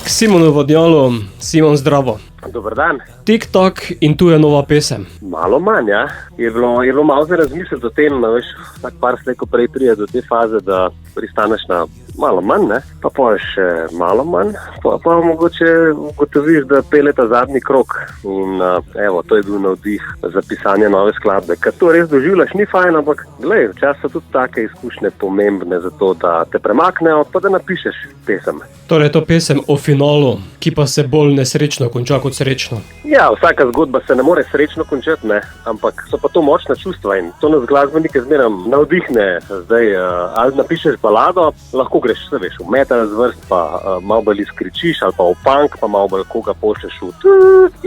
K Simonu Vodnjalu. Simon, zdravo. Dober dan. TikTok in tu je nova pesem. Malo manj, ja. Je bilo malo za razmisliti o tem, veš, vsak par slejko prej prije do te faze, da pristaneš na malo manj, ne? Pa poješ malo manj, pa mogoče ugotoviš, da peleta zadnji krok. In evo, to je bil navdih za pisanje nove skladbe. Ker to res doživljaš, ni fajn, ampak glej, včasih so tudi take izkušnje pomembne za to, da te premaknejo, pa da napišeš pesem. Torej, to pesem o finalu, ki pa se bolj nesrečno konča kot srečno. Ja, vsaka zgodba se ne more srečno končati, ne? Ampak so pa to močna čustva in to nas glasbenike zmeraj navdihne. Zdaj, ali napišeš balado, lahko greš, se veš, v metal zvrst, pa malo bolj izkričiš, ali pa v punk, pa malo bolj koga pošleš v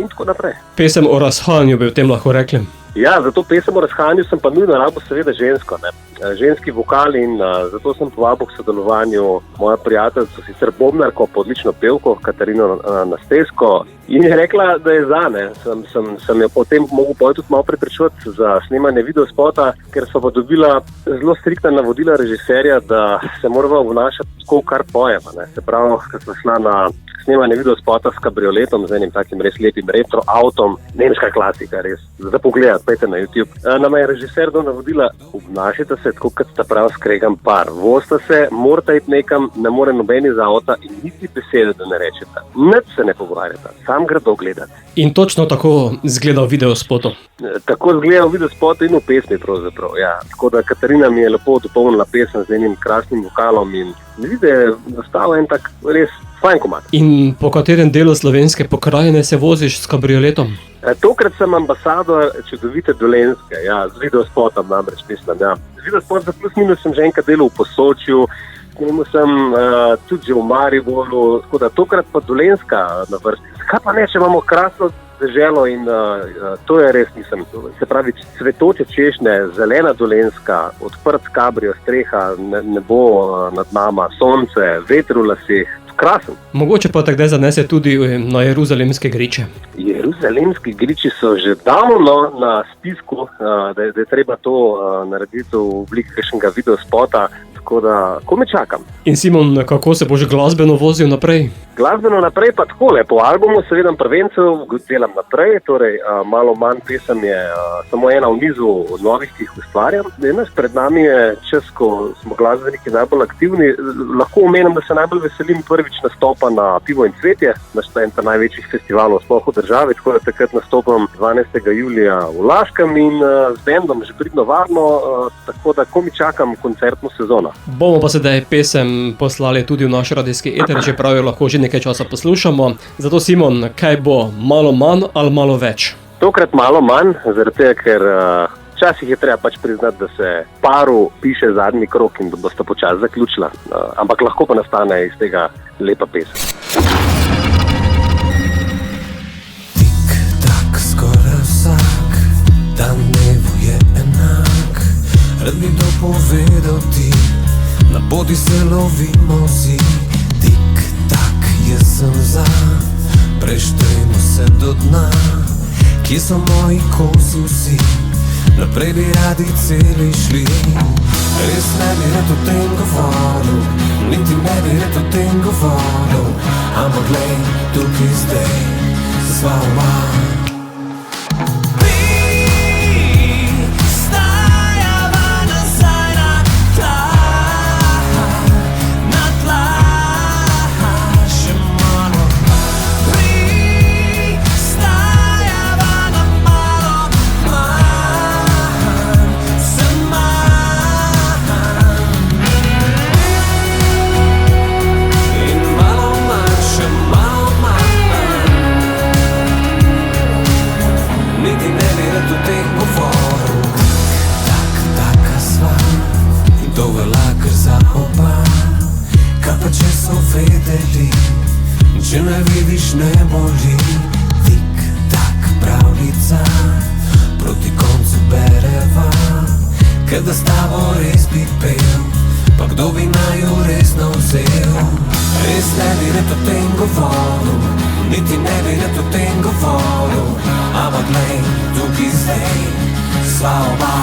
in tako naprej. Pesem o razhajanju bi v tem lahko rekli. Ja, za to pesem o razhajanju sem pa nujno rabo seveda žensko, ne. Ženski vokal in zato sem povabil k sodelovanju moja prijateljica, sicer bobnarko, pa odlično pevko, Katarino Nastesko, in je rekla, da je za, ne. Sem jo potem mogel tudi malo prepričati za snemanje videospota, ker so pa dobila zelo striktna navodila režiserja, da se morava obnašati tako, kar pojeva, ne. Se pravi, ko smo šla na snemanje videospota s kabrioletom, z enim takim res lepim retro avtom, nemška klasika, res, za pogled, pejte na YouTube. Nam je režiser dal navodila, obnašajte se tako, kot sta prav skregan par. Vosta se, morate iti nekam, ne more nobeni za avta in niti besede, da ne rečete. Nič se ne pogovarjate, sam gredo gledati. In točno tako zgleda v videospotu. Tako zgleda v videospotu in v pesmi pravzaprav, ja. Tako da Katarina mi je lepo dopolnila pesem z enim krasnim vokalom in vidi, da je nastal en tak res fajn komad. In po katerem delu slovenske pokrajine se voziš s kabrioletom? Tokrat sem ambasador čudovite Dolenjske, ja, z videospotom namreč mislim, ja. Z videospot za plus minus sem že enkrat delal v Posočju, snemal sem tudi že v Mariboru, tako da tokrat pa Dolenjska na vrsti. Kaj pa ne, če imamo krasno deželo in to je res, se pravi, cvetoče češnje, zelena Dolenjska, odprt kabrio, streha, nebo nad nama, sonce, veter v laseh. Krasen. Mogoče pa takdaj zanese tudi na Jeruzalemske griče. Jeruzalemski griči so že davno na spisku, da je treba to narediti v obliki kakšnega videospota, tako da kome čakam. In Simon, kako se boš glasbeno vozil naprej? Glasbeno naprej pa takole, po albumu seveda prvencev delam naprej, torej malo manj pesem je samo ena v nizu novih, ki jih ustvarjam. Danes pred nami je čas, ko smo glasbeniki najbolj aktivni. Lahko omenim, da se najbolj veselim prvič nastopa na Pivo in cvetje, naštejem ta največjih festivalov sploh v državi, tako da takrat nastopam 12. julija v Laškem in z bendom že pridno varno, tako da komi čakam koncertno sezono. Bomo pa sedaj pesem poslali tudi v naš radijski eter, čeprav jo lahko že nekaj časa poslušamo. Zato Simon, kaj bo, malo manj ali malo več? Tokrat malo manj, zaradi tega, ker včasih je treba pač priznati, da se paru piše zadnji krok in da bosta počasi zaključila. Ampak lahko pa nastane iz tega lepa pesem. Tik-tak, skoraj vsak dan dnevu je enak. Rad bi to povedal ti, na poti se lovimo vsi. Tik-tak, jaz sem za, preštejmo se do dna. Kje so moji kosi vsi, naprej bi radi celi šli. Res ne bi rad o tem govoril, niti ne bi rad o tem govoril, ampak glej, tukaj zdaj sva oba. Če ne vidiš, ne boli. Tik-tak, pravljica proti koncu bereva, kada s tabo res bi pel, pa kdo bi naju resno vzel. Res ne bi rad o tem govoril, niti ne bi rad o tem govoril, ampak glej, tukaj zdaj sva oba.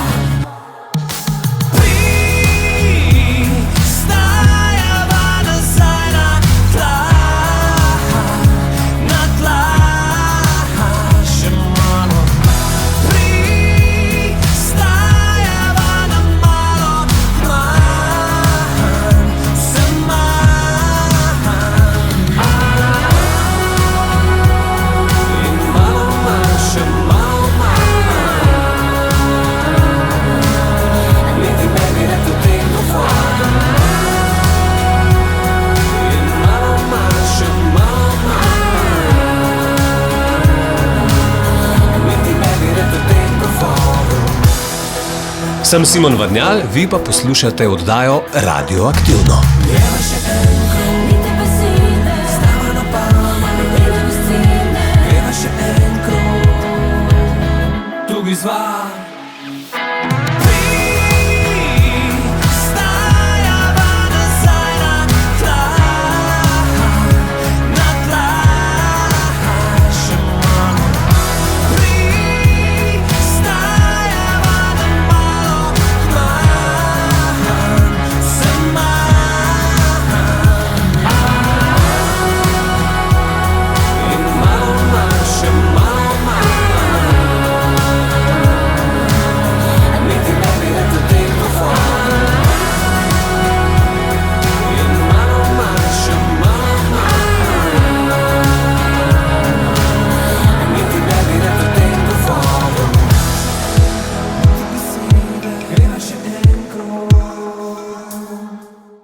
Sem Simon Vadnjal, vi pa poslušate oddajo Radioaktivno.